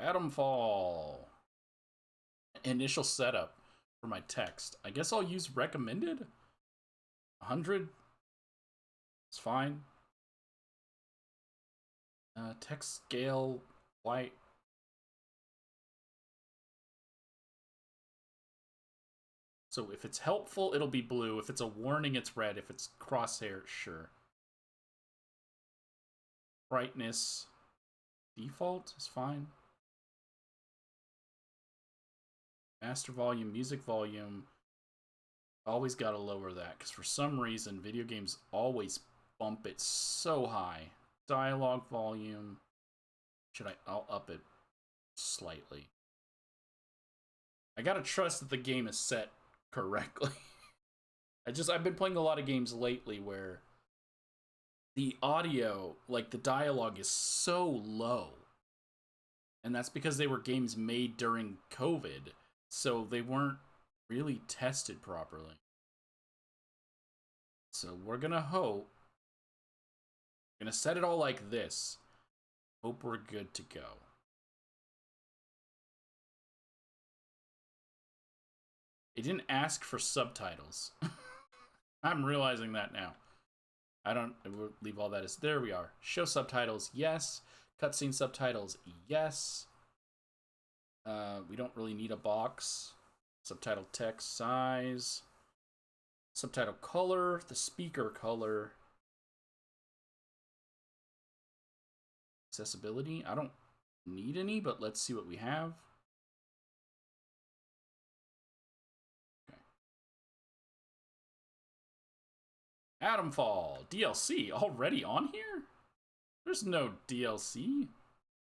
Atomfall. Initial setup for my text. I guess I'll use recommended. 100. It's fine. Text scale white. So if it's helpful, it'll be blue. If it's a warning, it's red. If it's crosshair, sure. Brightness default is fine. Master volume, music volume. Always gotta lower that because for some reason video games always bump it so high. Dialogue volume. I'll up it slightly. I gotta trust that the game is set correctly. I've been playing a lot of games lately where the audio, like the dialogue, is so low. And that's because they were games made during COVID, so they weren't really tested properly. So we're gonna hope. We're gonna set it all like this. Hope we're good to go. It didn't ask for subtitles. I'm realizing that now. We'll leave all that as, there we are. Show subtitles, yes. Cutscene subtitles, yes. We don't really need a box. Subtitle text size. Subtitle color, the speaker color. Accessibility, I don't need any, but let's see what we have. Atomfall DLC already on here? There's no DLC,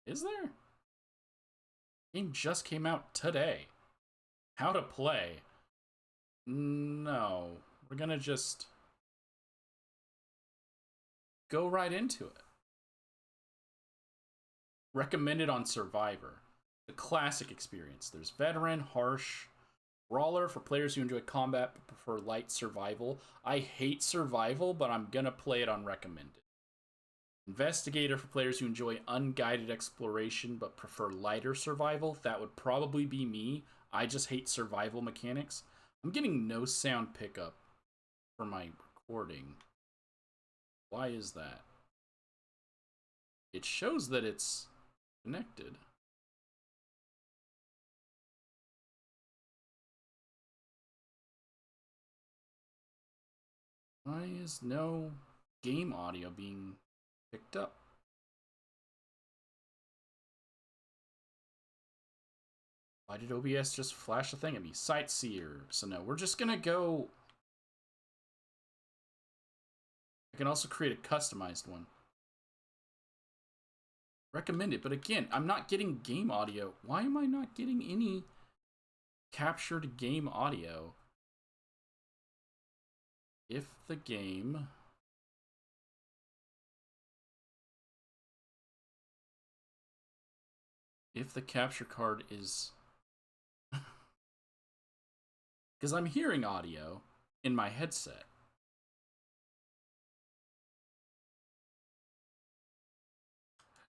is there? Game just came out today. How to play? No, we're gonna just go right into it. Recommended on Survivor. The classic experience. There's veteran, harsh, brawler for players who enjoy combat but prefer light survival. I hate survival, but I'm gonna play it on recommended. Investigator for players who enjoy unguided exploration but prefer lighter survival. That would probably be me. I just hate survival mechanics. I'm getting no sound pickup for my recording. Why is that? It shows that it's connected. Why is no game audio being picked up? Why did OBS just flash a thing at me? Sightseer. So no, we're just gonna go. I can also create a customized one. Recommended, but again, I'm not getting game audio. Why am I not getting any captured game audio? If the game the capture card is because I'm hearing audio in my headset.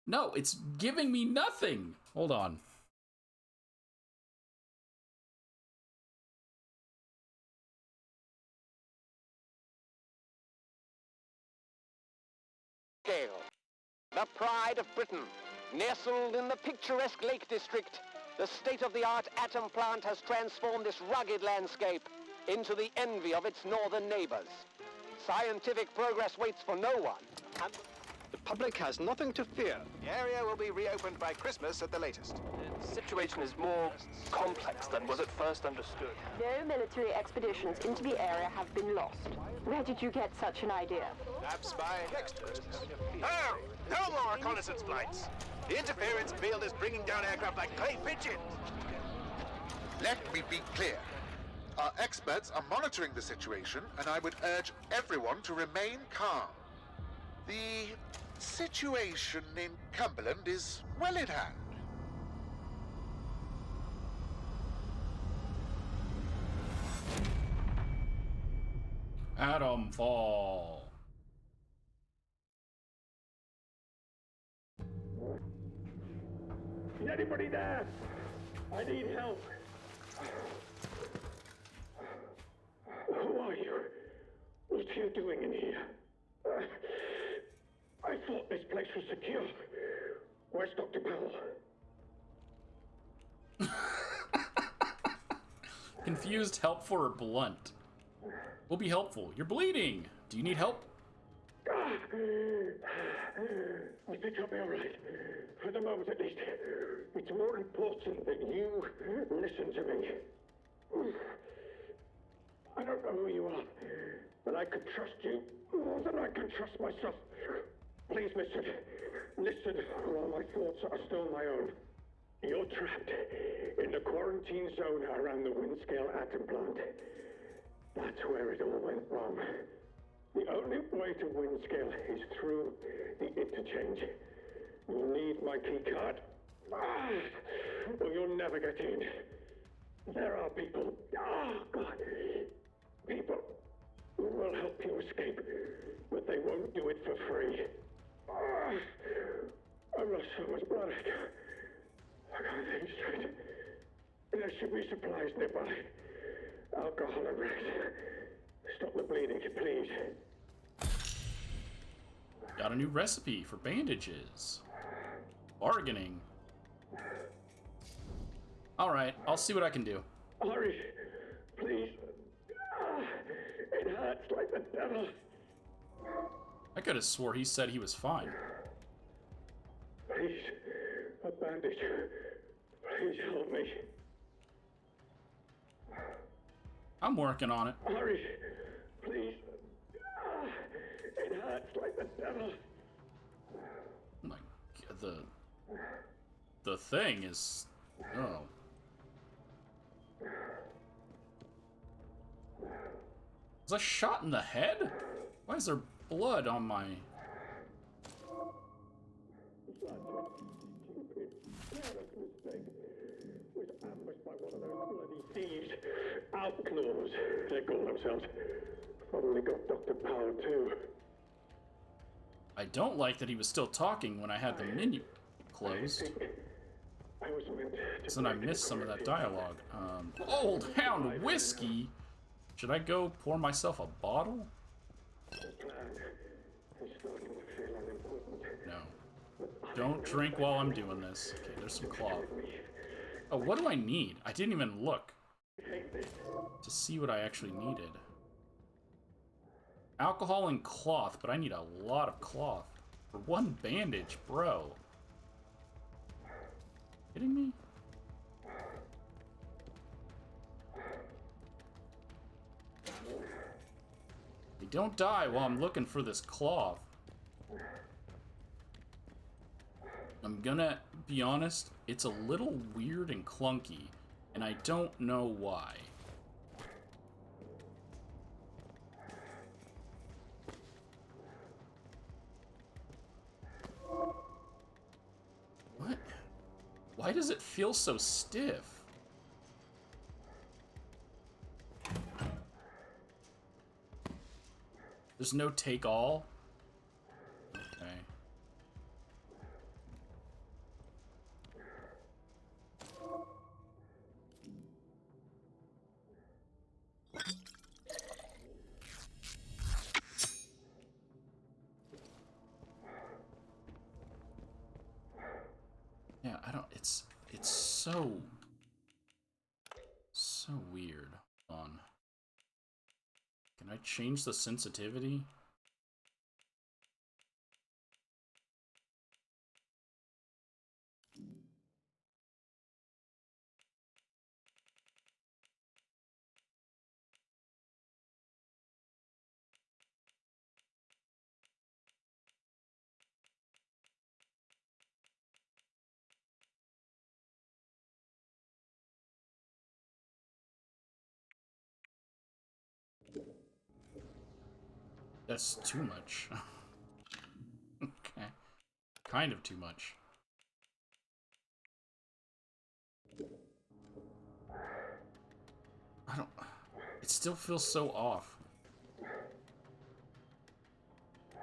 No, it's giving me nothing. Hold on. The pride of Britain, nestled in the picturesque Lake District, the state-of-the-art atom plant has transformed this rugged landscape into the envy of its northern neighbors. Scientific progress waits for no one, and the public has nothing to fear. The area will be reopened by Christmas at the latest. The situation is more complex than was at first understood. No military expeditions into the area have been lost. Where did you get such an idea? Perhaps by experts. Oh, no more reconnaissance flights. The interference field is bringing down aircraft like clay pigeons. Let me be clear. Our experts are monitoring the situation, and I would urge everyone to remain calm. The situation in Cumberland is well in hand. Atomfall. Ready anybody there? I need help. Who are you? What are you doing in here? I thought this place was secure. Where's Dr. Powell? Confused, helpful, or blunt? Will be helpful. You're bleeding. Do you need help? I think I'll be all right. For the moment, at least. It's more important that you listen to me. I don't know who you are, but I could trust you more than I can trust myself. Please listen. Listen, while my thoughts are still my own. You're trapped in the quarantine zone around the Windscale atom plant. That's where it all went wrong. The only way to Windscale is through the Interchange. You'll need my key card, or you'll never get in. There are people, people who will help you escape, but they won't do it for free. I've lost so much blood. I can't think straight. There should be supplies nearby. Alcohol and rest. Stop the bleeding, please. Got a new recipe for bandages. Bargaining. Alright, I'll see what I can do. Hurry, please. It hurts like the devil. I could have swore he said he was fine. Please, a bandage. Please help me. I'm working on it. Hurry, please. It hurts like the devil. Oh my God, the thing is... Oh. Was I shot in the head? Why is there blood on my... Outlaws, they call themselves. Probably got Dr. Powell too. I don't like that he was still talking when I had the menu closed. I was meant to So then I missed some of that dialogue. Old Hound Whiskey? Should I go pour myself a bottle? No. Don't drink while I'm doing this. Okay, there's some cloth. Oh, what do I need? I didn't even look to see what I actually needed. Alcohol and cloth, but I need a lot of cloth. For one bandage, bro. Kidding me? Hey, don't die while I'm looking for this cloth. I'm gonna be honest, it's a little weird and clunky, and I don't know why. What? Why does it feel so stiff? There's no take all? Okay. Yeah, I don't, it's so weird. Hold on. Can I change the sensitivity? That's too much. Okay. Kind of too much. I don't... It still feels so off.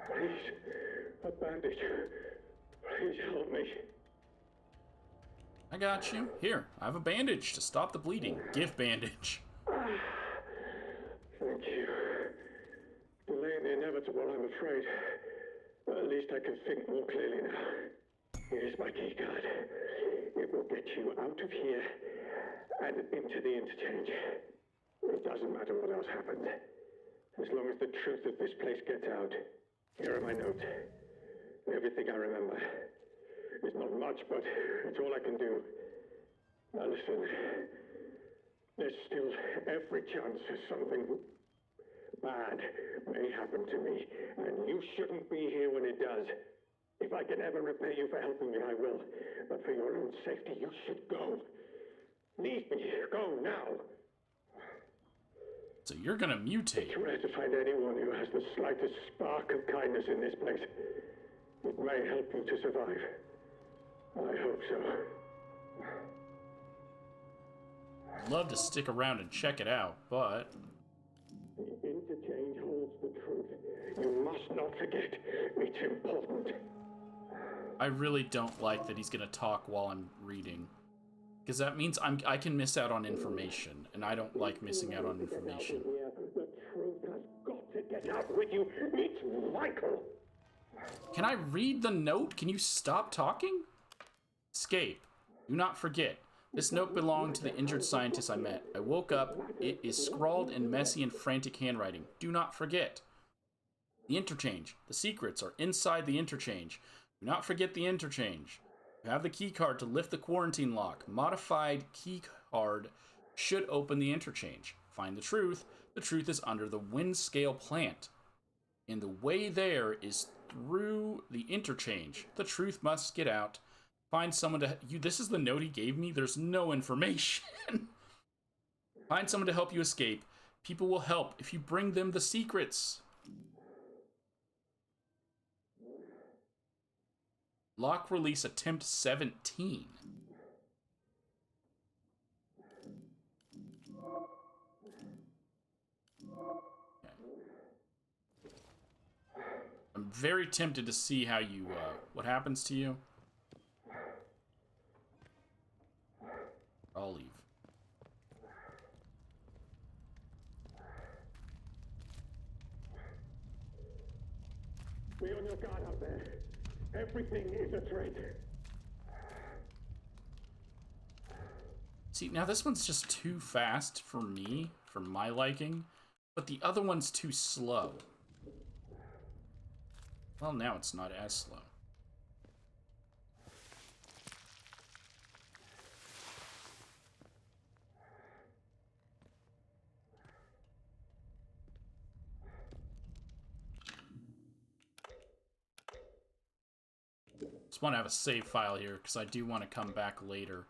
Please, a bandage. Please help me. I got you. Here, I have a bandage to stop the bleeding. Give bandage. Thank you. Delaying the inevitable, I'm afraid. But at least I can think more clearly now. Here's my key card. It will get you out of here and into the interchange. It doesn't matter what else happens. As long as the truth of this place gets out. Here are my notes. Everything I remember. It's not much, but it's all I can do. Now listen. There's still every chance something bad may happen to me, and you shouldn't be here when it does. If I can ever repay you for helping me, I will. But for your own safety, you should go. Leave me. Go now. So you're gonna mutate. It's rare to find anyone who has the slightest spark of kindness in this place. It may help you to survive. I hope so. I'd love to stick around and check it out, but... The interchange holds the truth. You must not forget. It's important. I really don't like that he's gonna talk while I'm reading. Because that means I can miss out on information, and I don't like missing out on information. The truth has got to get out with you. It's vital. Can I read the note? Can you stop talking? Escape. Do not forget. This note belonged to the injured scientist I met. I woke up. It is scrawled in messy and frantic handwriting. Do not forget. The interchange. The secrets are inside the interchange. Do not forget the interchange. You have the key card to lift the quarantine lock. Modified key card should open the interchange. Find the truth. The truth is under the wind scale plant. And the way there is through the interchange. The truth must get out. Find someone to... This is the note he gave me? There's no information. Find someone to help you escape. People will help if you bring them the secrets. Lock release attempt 17. I'm very tempted to see how you, what happens to you. I'll leave. Be on your guard out there. Everything is a threat. See, now this one's just too fast for me, for my liking, but the other one's too slow. Well, now it's not as slow. Just want to have a save file here because I do want to come back later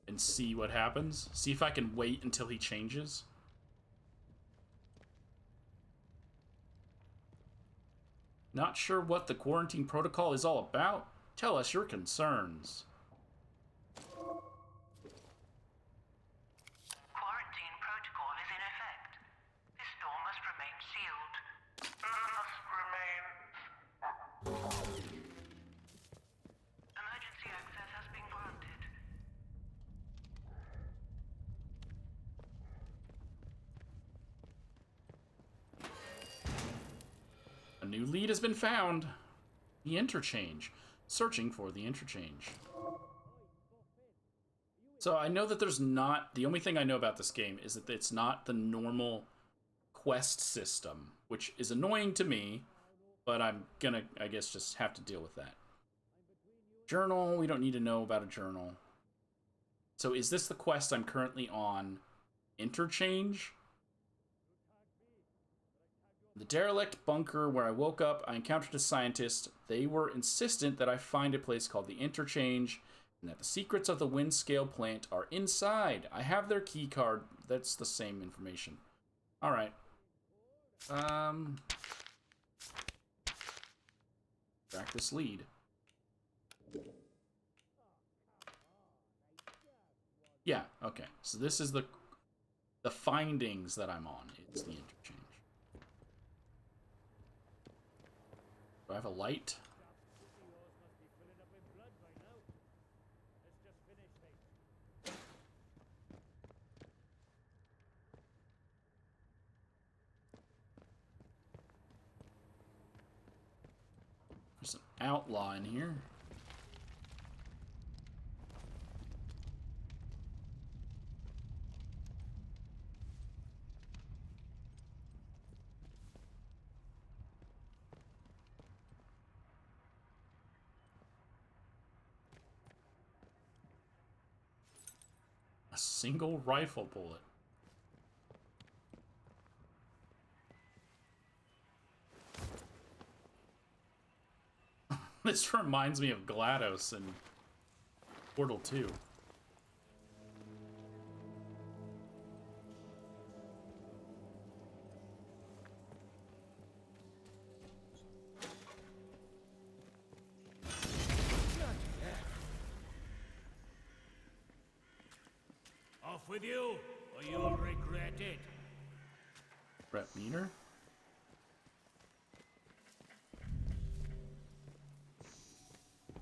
and see what happens. See if I can wait until he changes. Not sure what the quarantine protocol is all about? Tell us your concerns. Quarantine protocol is in effect. This door must remain sealed. Emergency access has been granted. A new lead has been found. The interchange. Searching for the interchange. So I know that there's not... The only thing I know about this game is that it's not the normal quest system, which is annoying to me, but I'm gonna, I guess, just have to deal with that. Journal. We don't need to know about a journal. So is this the quest I'm currently on? Interchange? The derelict bunker where I woke up, I encountered a scientist. They were insistent that I find a place called the Interchange and that the secrets of the wind scale plant are inside. I have their key card. That's the same information. All right. Track this lead. Yeah, okay. So this is the findings that I'm on. It's the Interchange. Do I have a light? There's an outlaw in here. A single rifle bullet. This reminds me of GLaDOS in Portal 2. Off with you, or you'll regret it. Rep meter?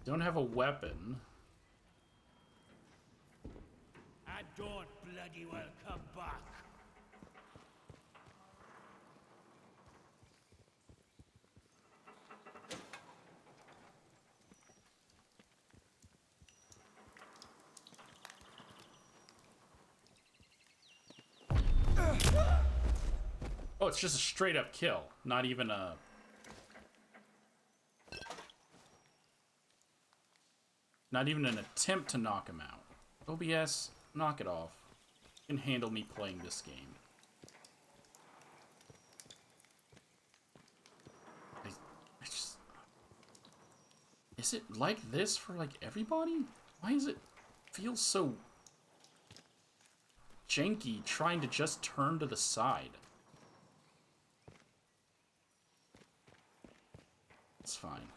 Don't have a weapon. I don't bloody well come back. Oh, it's just a straight up kill. Not even a... Not even an attempt to knock him out. OBS, knock it off. You can handle me playing this game. I just... Is it like this for, like, everybody? Why is it feel so janky trying to just turn to the side? It's fine.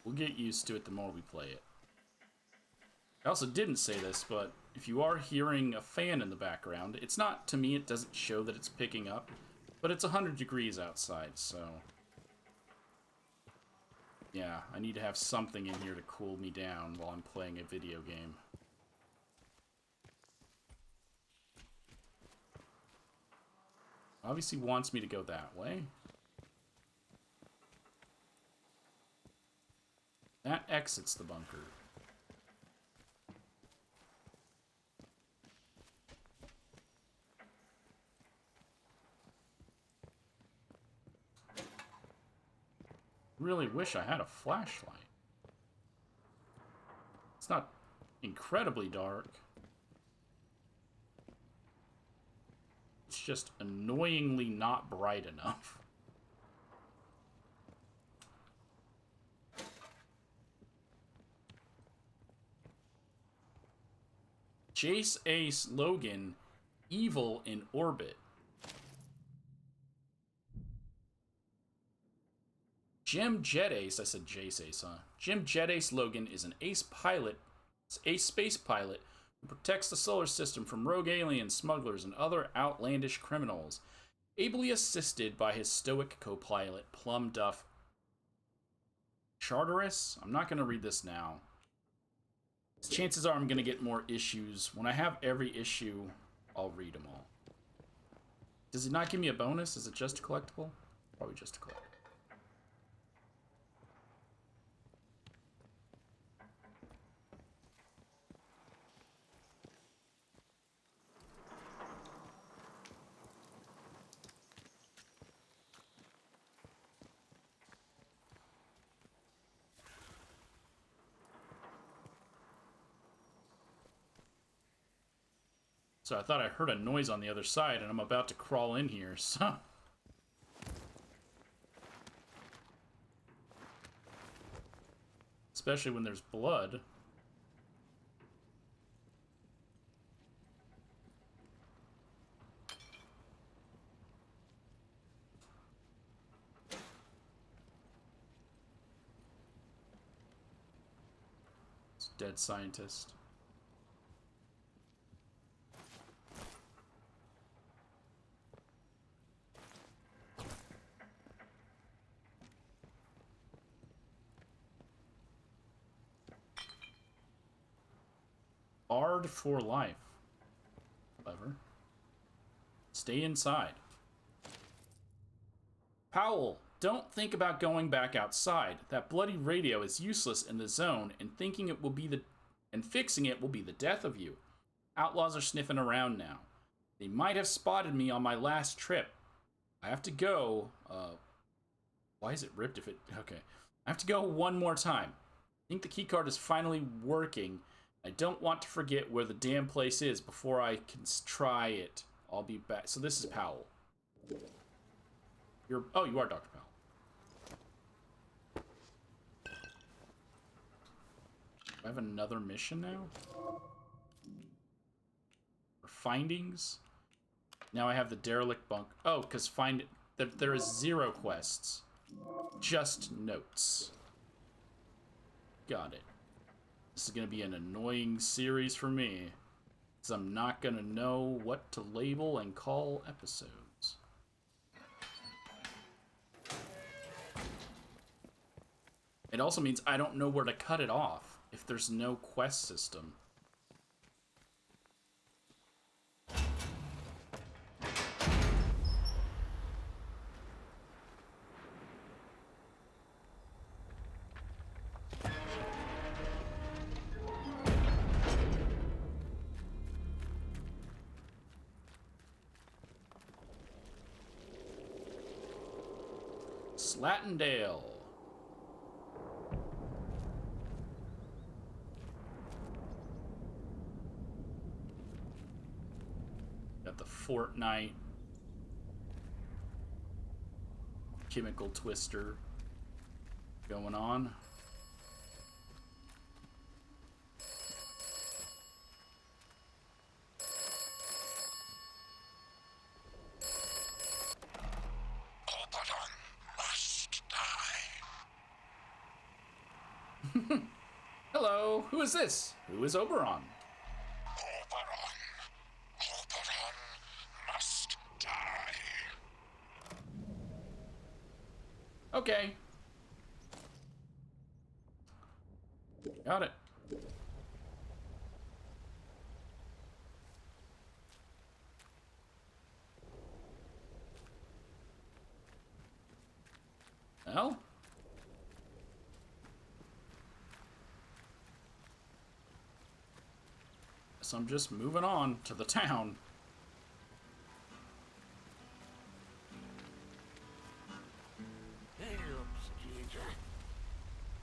We'll get used to it the more we play it. I also didn't say this, but if you are hearing a fan in the background, it's not, to me, it doesn't show that it's picking up, but it's 100 degrees outside, so... Yeah, I need to have something in here to cool me down while I'm playing a video game. Obviously wants me to go that way. That exits the bunker. Really wish I had a flashlight. It's not incredibly dark. It's just annoyingly not bright enough. Jace Ace Logan, evil in orbit. Jim Jet Ace, I said Jace Ace, huh? Jim Jet Ace Logan is an ace pilot, ace space pilot who protects the solar system from rogue aliens, smugglers, and other outlandish criminals, ably assisted by his stoic co-pilot Plum Duff Charteris. I'm not going to read this now. Chances are I'm going to get more issues. When I have every issue, I'll read them all. Does it not give me a bonus? Is it just a collectible? Probably just a collectible. So I thought I heard a noise on the other side, and I'm about to crawl in here, so... Especially when there's blood. It's a dead scientist. Barred for life. Clever. Stay inside. Powell, Don't think about going back outside. That bloody radio is useless in the zone, and fixing it will be the death of you. Outlaws are sniffing around now. They might have spotted me on my last trip. I have to go. Why is it ripped if it... Okay. I have to go one more time. I think the keycard is finally working. I don't want to forget where the damn place is before I can try it. I'll be back. So this is Powell. Oh, you are Dr. Powell. Do I have another mission now? Or findings? Now I have the derelict bunk. Oh, because there is 0 quests. Just notes. Got it. This is going to be an annoying series for me, because I'm not going to know what to label and call episodes. It also means I don't know where to cut it off if there's no quest system. Slattendale. Got the Fortnite chemical twister going on. Hello, who is this? Who is Oberon? Oberon must die. Okay. Got it. Well. So I'm just moving on to the town. Hey up, stranger.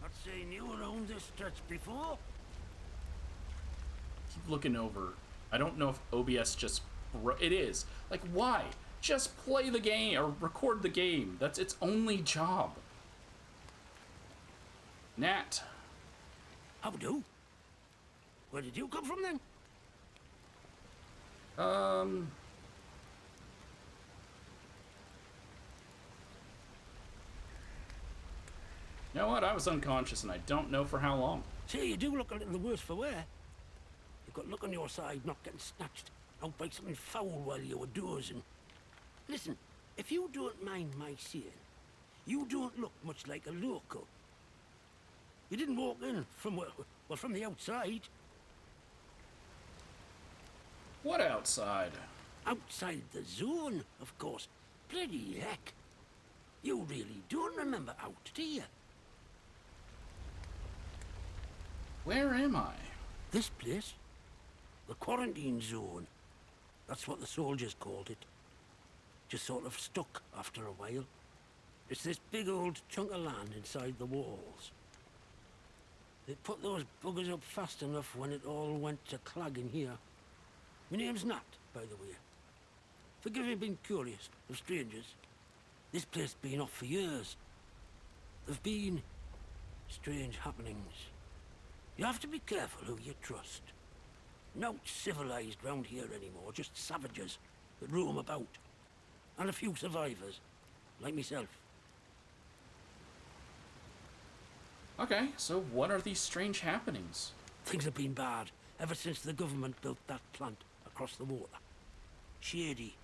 Not saying you were on this stretch before? Keep looking over. I don't know if OBS just it is. Like, why? Just play the game or record the game. That's its only job. Nat. How do? Where did you come from then? You know what? I was unconscious and I don't know for how long. Say, you do look a little the worse for wear. You've got luck on your side not getting snatched out by something foul while you were dozing. Listen, if you don't mind my saying, you don't look much like a local. You didn't walk in from, well, from the outside. What outside? Outside the zone, of course. Bloody heck. You really don't remember out, do you? Where am I? This place. The quarantine zone. That's what the soldiers called it. Just sort of stuck after a while. It's this big old chunk of land inside the walls. They put those buggers up fast enough when it all went to clagging here. My name's Nat, by the way. Forgive me being curious of strangers. This place has been off for years. There've been strange happenings. You have to be careful who you trust. Not civilized round here anymore, just savages that roam about. And a few survivors, like myself. Okay, so what are these strange happenings? Things have been bad ever since the government built that plant across the water. Shady,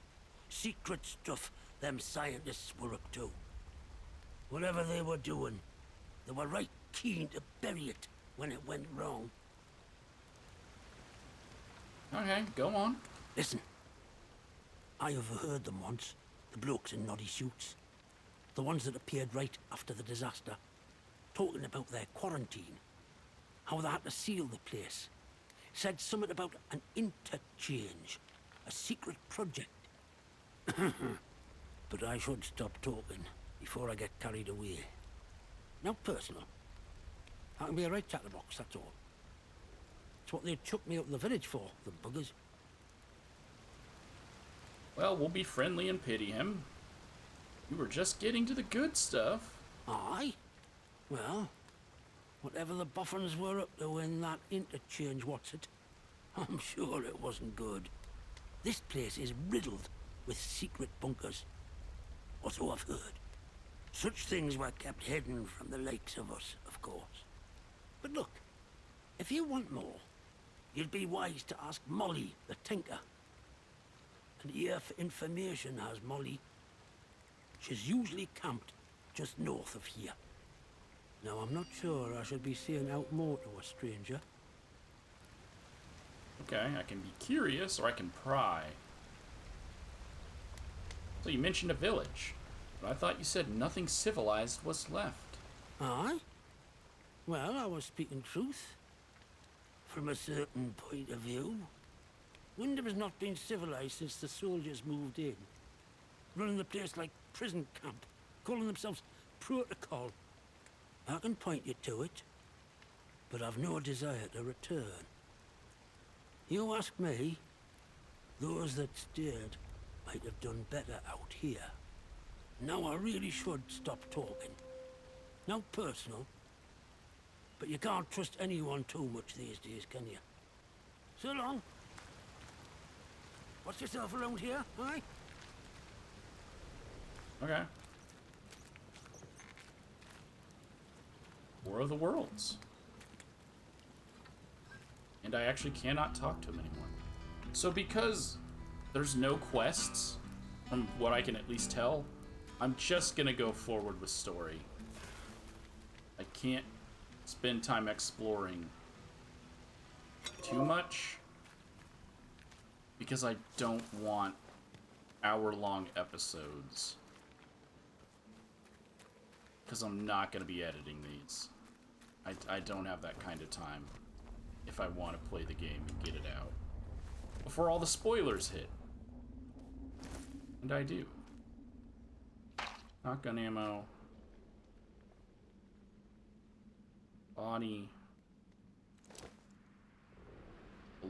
secret stuff them scientists were up to. Whatever they were doing, they were right keen to bury it when it went wrong. Okay, go on. Listen, I overheard them once, the blokes in noddy suits. The ones that appeared right after the disaster, talking about their quarantine, how they had to seal the place. Said something about an interchange, a secret project. But I should stop talking before I get carried away. Now personal. I can be a right chatterbox, that's all. It's what they chucked me up in the village for, the buggers. Well, we'll be friendly and pity him. You were just getting to the good stuff. Aye? Well, whatever the boffins were up to in that interchange, what's it? I'm sure it wasn't good. This place is riddled with secret bunkers. Or so I've heard. Such things were kept hidden from the likes of us, of course. But look, if you want more, you'd be wise to ask Molly, the tinker. An ear for information has Molly. She's usually camped just north of here. Now, I'm not sure I should be saying out more to a stranger. Okay, I can be curious or I can pry. So you mentioned a village, but I thought you said nothing civilized was left. Aye? Well, I was speaking truth. From a certain point of view. Wyndham has not been civilized since the soldiers moved in. Running the place like prison camp, calling themselves protocol. I can point you to it, but I've no desire to return. You ask me, those that stayed might have done better out here. Now I really should stop talking. Now personal, but you can't trust anyone too much these days, can you? So long. Watch yourself around here, aye? Okay. War of the Worlds. And I actually cannot talk to him anymore. So because there's no quests, from what I can at least tell, I'm just gonna go forward with story. I can't spend time exploring too much because I don't want hour-long episodes. Because I'm not gonna be editing these. I don't have that kind of time if I want to play the game and get it out before all the spoilers hit. And I do. Shotgun ammo. Body.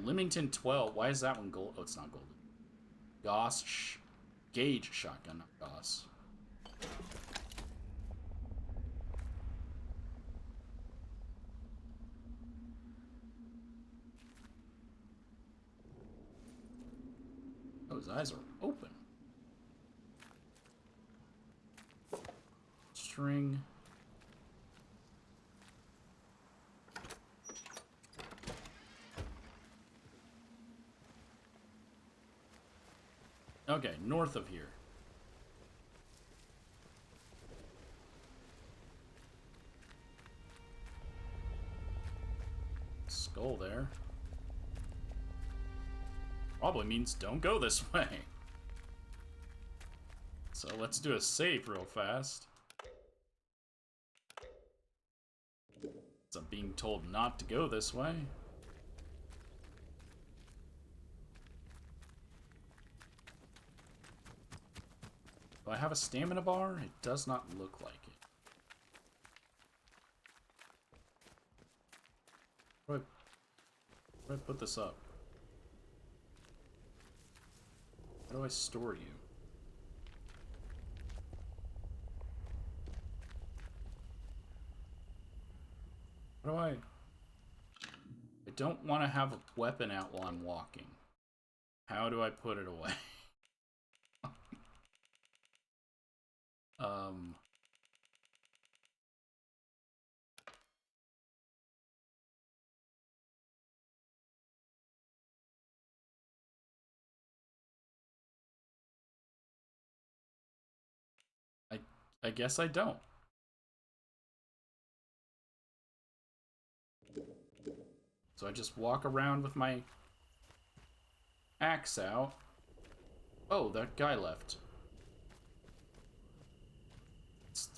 Limington 12. Why is that one gold? Oh, it's not golden. Gauge shotgun, not Goss. Oh, his eyes are open. String. Okay, north of here. Skull there. Probably means don't go this way. So let's do a save real fast. So I'm being told not to go this way. Do I have a stamina bar? It does not look like it. Where do I put this up? How do I store you? How do I don't want to have a weapon out while I'm walking. How do I put it away? I guess I don't. So I just walk around with my axe out. Oh, that guy left.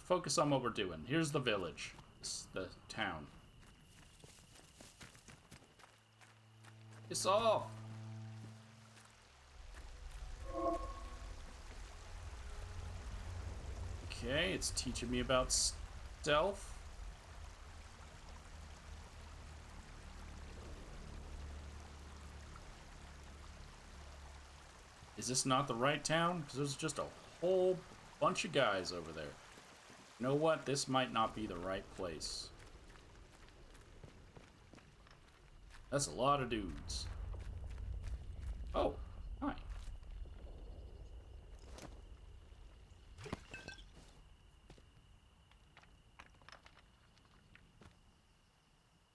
focus on what we're doing. Here's the village. It's the town. Piss off! Okay, it's teaching me about stealth. Is this not the right town? Because there's just a whole bunch of guys over there. You know what? This might not be the right place. That's a lot of dudes. Oh, hi.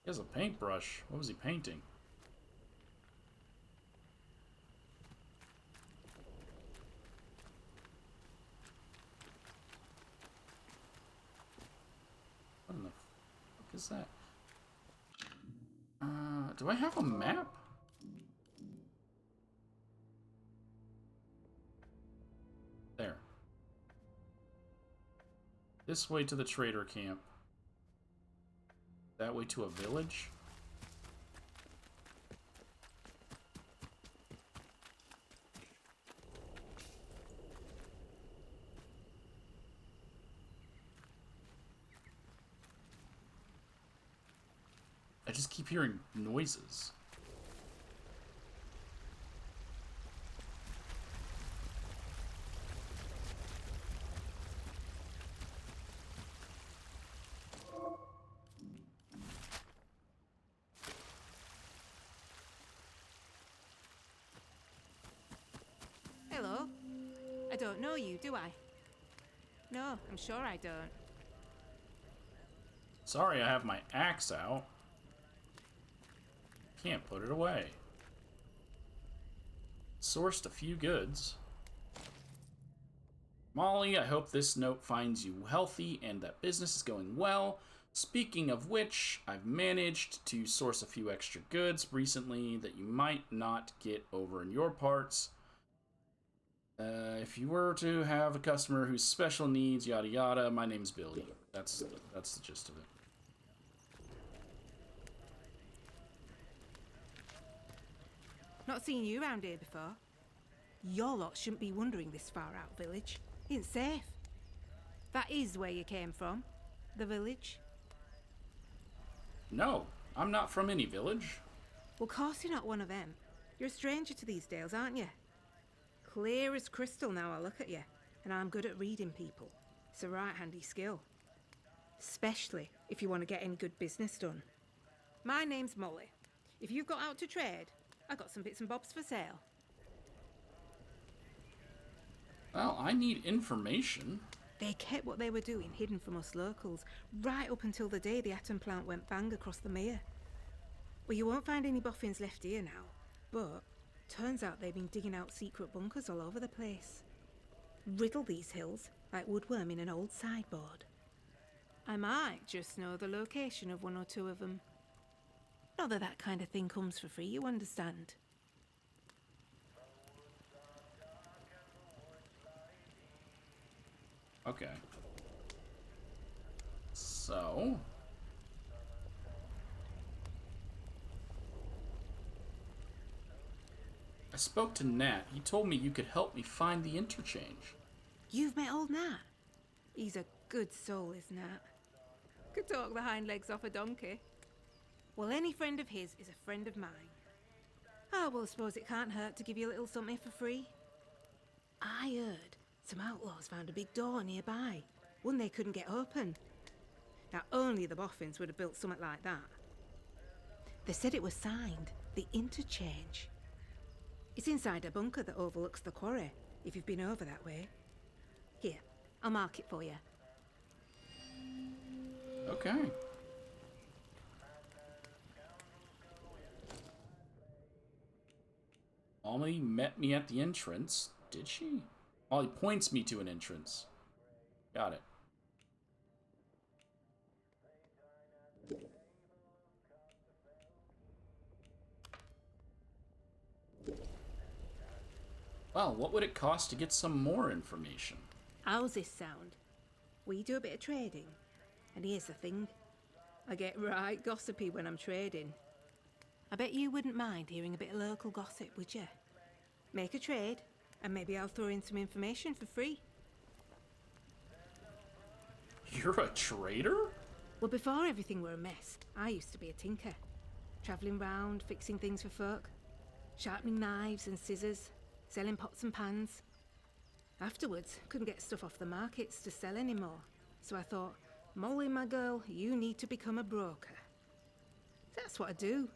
He has a paintbrush. What was he painting? What in the fuck is that? Do I have a map? There. This way to the trader camp. That way to a village? I just keep hearing noises. Hello. I don't know you, do I? No, I'm sure I don't. Sorry, I have my axe out. Can't put it away. Sourced a few goods. Molly, I hope this note finds you healthy and that business is going well. Speaking of which, I've managed to source a few extra goods recently that you might not get over in your parts. If you were to have a customer who's special needs, yada yada, my name's Billy. That's the gist of it. Not seen you around here before. Your lot shouldn't be wandering this far out village. It's safe. That is where you came from. The village. No, I'm not from any village. Well, course you're not one of them. You're a stranger to these dales, aren't you? Clear as crystal now I look at you, and I'm good at reading people. It's a right handy skill. Especially if you want to get any good business done. My name's Molly. If you've got out to trade, I got some bits and bobs for sale. Well, I need information. They kept what they were doing hidden from us locals, right up until the day the atom plant went bang across the mere. Well, you won't find any boffins left here now, but turns out they've been digging out secret bunkers all over the place. Riddle these hills like woodworm in an old sideboard. I might just know the location of one or two of them. Not that that kind of thing comes for free, you understand. Okay. So... I spoke to Nat. He told me you could help me find the interchange. You've met old Nat? He's a good soul, is Nat. Could talk the hind legs off a donkey. Well, any friend of his is a friend of mine. Oh, well, I suppose it can't hurt to give you a little something for free. I heard some outlaws found a big door nearby, one they couldn't get open. Now, only the boffins would have built something like that. They said it was signed, the Interchange. It's inside a bunker that overlooks the quarry, if you've been over that way. Here, I'll mark it for you. Okay. Molly met me at the entrance. Did she? Molly points me to an entrance. Got it. Well, what would it cost to get some more information? How's this sound? We do a bit of trading. And here's the thing. I get right gossipy when I'm trading. I bet you wouldn't mind hearing a bit of local gossip, would you? Make a trade, and maybe I'll throw in some information for free. You're a trader? Well, before everything were a mess, I used to be a tinker. Travelling round, fixing things for folk. Sharpening knives and scissors. Selling pots and pans. Afterwards, couldn't get stuff off the markets to sell anymore. So I thought, Molly, my girl, you need to become a broker. That's what I do.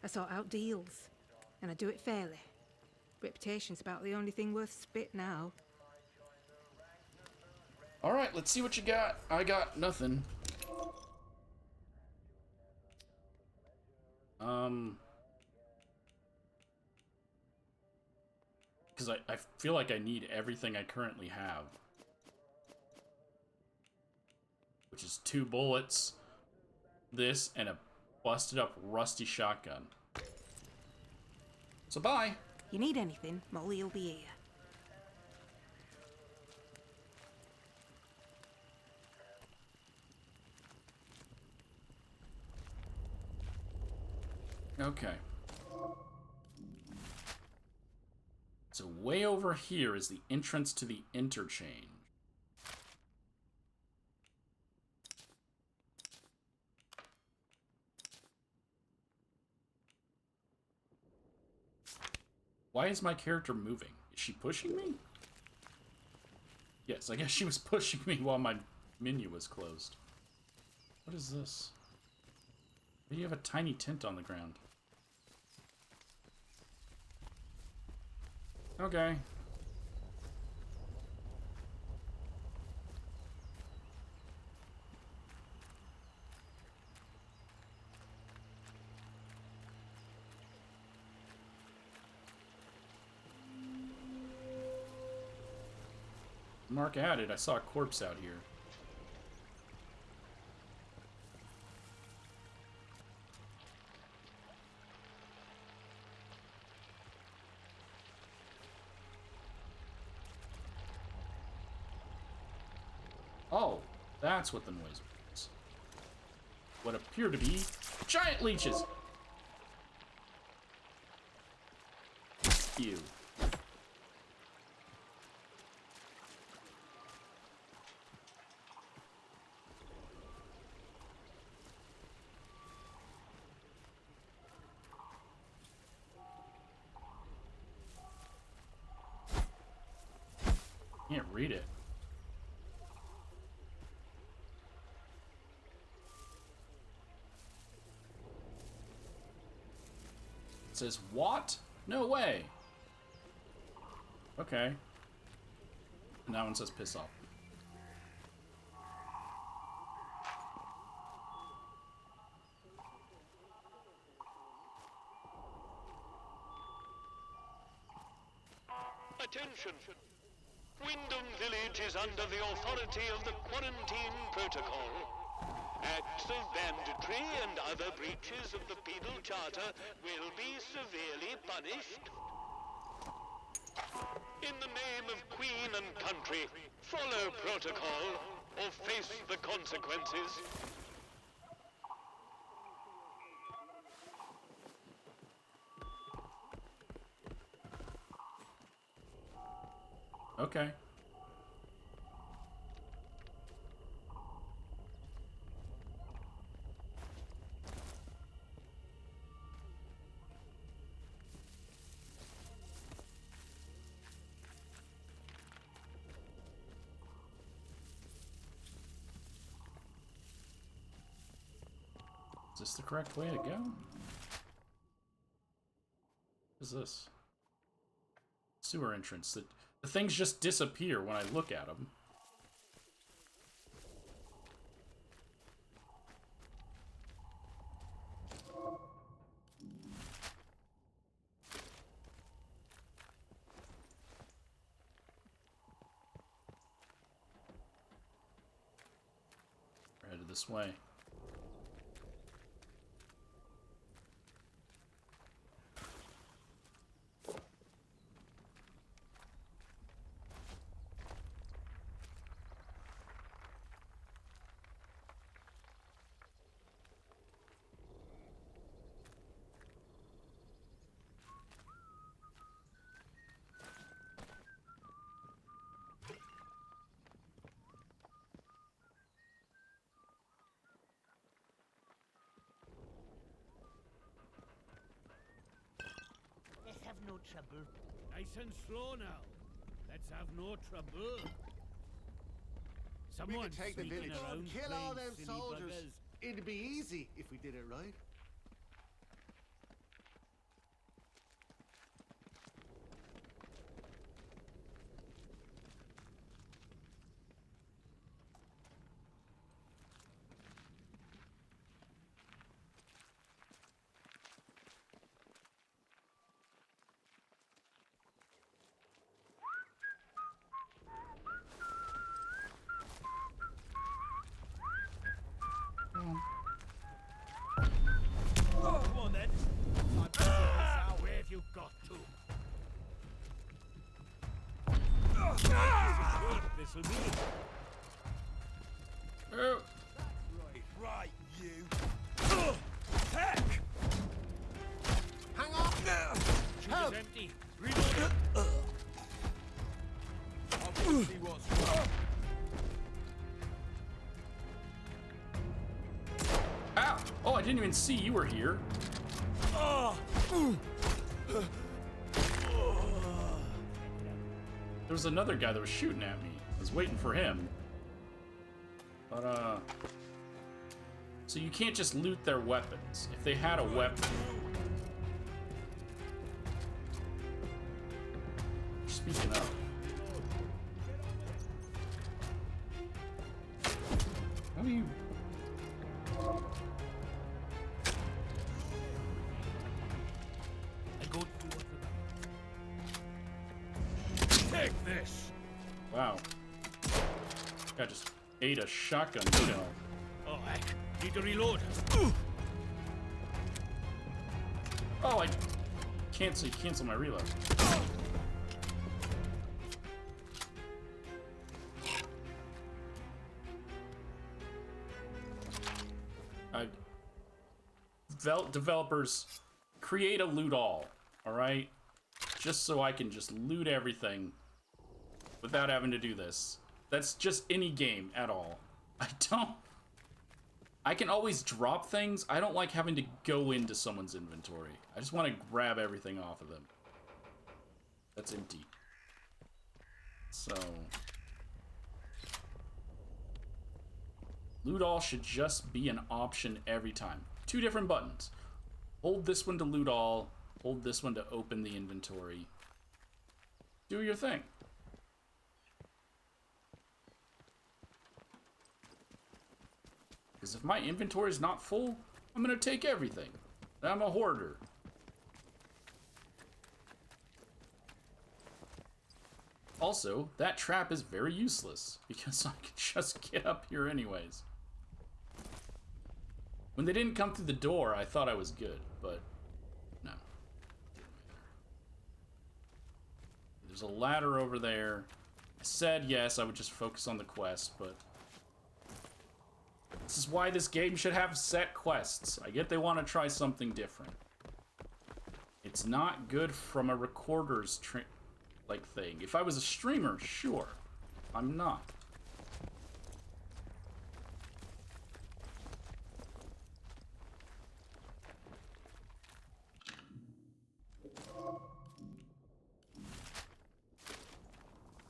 I sort out deals. And I do it fairly. Reputation's about the only thing worth spit now. Alright, let's see what you got. I got nothing. Because I feel like I need everything I currently have. Which is 2 bullets, this, and a busted up rusty shotgun. So bye! You need anything, Molly will be here. Okay. So way over here is the entrance to the Interchange. Why is my character moving? Is she pushing me? Yes, I guess she was pushing me while my menu was closed. What is this? Why do you have a tiny tent on the ground? Okay. Mark added, I saw a corpse out here. Oh, that's what the noise was. What appear to be giant leeches. Ew. Can't read it. It says, what? No way. Okay. And that one says piss off. Attention! Wyndham Village is under the authority of the Quarantine Protocol. Acts of banditry and other breaches of the Penal Charter will be severely punished. In the name of Queen and country, follow protocol or face the consequences. Okay. Is this the correct way to go? What is this? Sewer entrance. The things just disappear when I look at them. We're headed this way. no trouble. Nice and slow now. Let's have no trouble. We Someone could take the sneaking village, around kill all playing them silly soldiers. buggers. It'd be easy if we did it right. Oh, come on then. I'm now. Where have you got to? This'll be. Oh. Right, you. Heck! Hang on! Help! Empty. Reload. I want to see what's wrong. Ow! Oh, I didn't even see you were here. There was another guy that was shooting at me. I was waiting for him. But, so you can't just loot their weapons. If they had a weapon... Speaking of... How do you... Take this! Wow. I just ate a shotgun shell. Oh, heck. Need to reload. Oh, I cancel my reload. Developers, create a loot all right? Just so I can just loot everything without having to do this. That's just any game at all. I can always drop things. I don't like having to go into someone's inventory. I just want to grab everything off of them. That's empty. So... loot all should just be an option every time. 2 different buttons. Hold this one to loot all. Hold this one to open the inventory. Do your thing. Because if my inventory is not full, I'm going to take everything. I'm a hoarder. Also, that trap is very useless because I can just get up here anyways. When they didn't come through the door, I thought I was good, but no. There's a ladder over there. I said yes, I would just focus on the quest, but this is why this game should have set quests. I get they want to try something different. It's not good from a recorder's thing. If I was a streamer, sure. I'm not.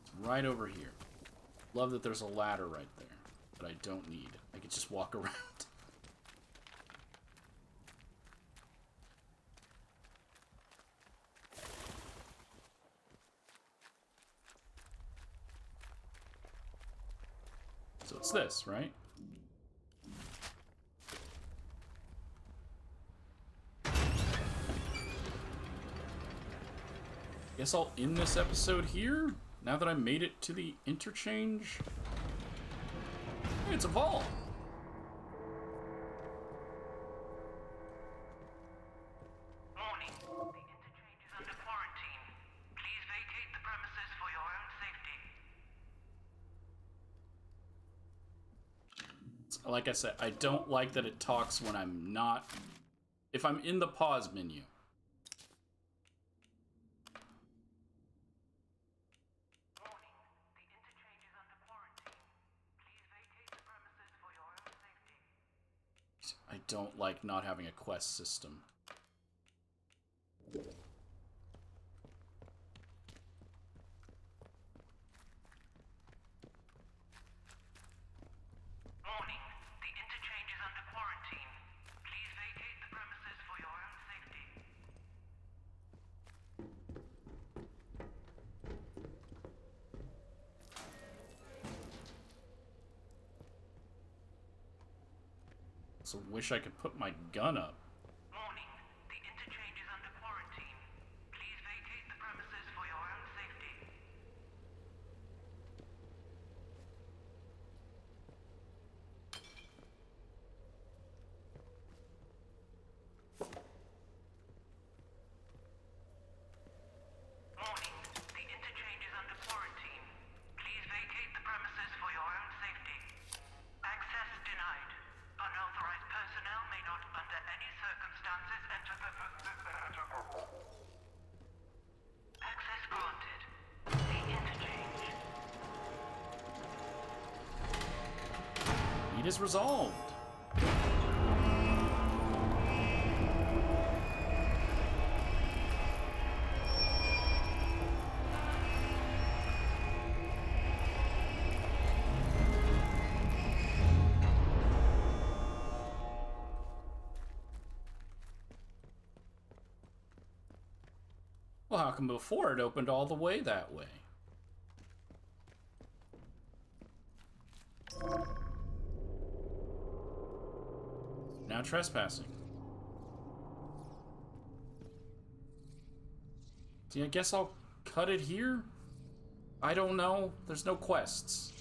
It's right over here. Love that there's a ladder right there that I don't need. I could just walk around. So it's this, right? Guess I'll end this episode here, now that I made it to the interchange. Hey, it's a vault! Warning. The interchange is under quarantine. Please vacate the premises for your own safety. Like I said, I don't like that it talks when I'm not... if I'm in the pause menu. Warning. The interchange is under quarantine. Please vacate the premises for your own safety. I don't like not having a quest system. So wish I could put my gun up. Warning, the interchange is under quarantine. Please vacate the premises for your own safety. Warning, the interchange is under quarantine. Please vacate the premises for your own safety. Access denied. Unauthorized personnel may not, under any circumstances, enter the... Access granted. The interchange. Need is resolved. Well, how come before it opened all the way that way? Now trespassing. See, I guess I'll cut it here? I don't know. There's no quests.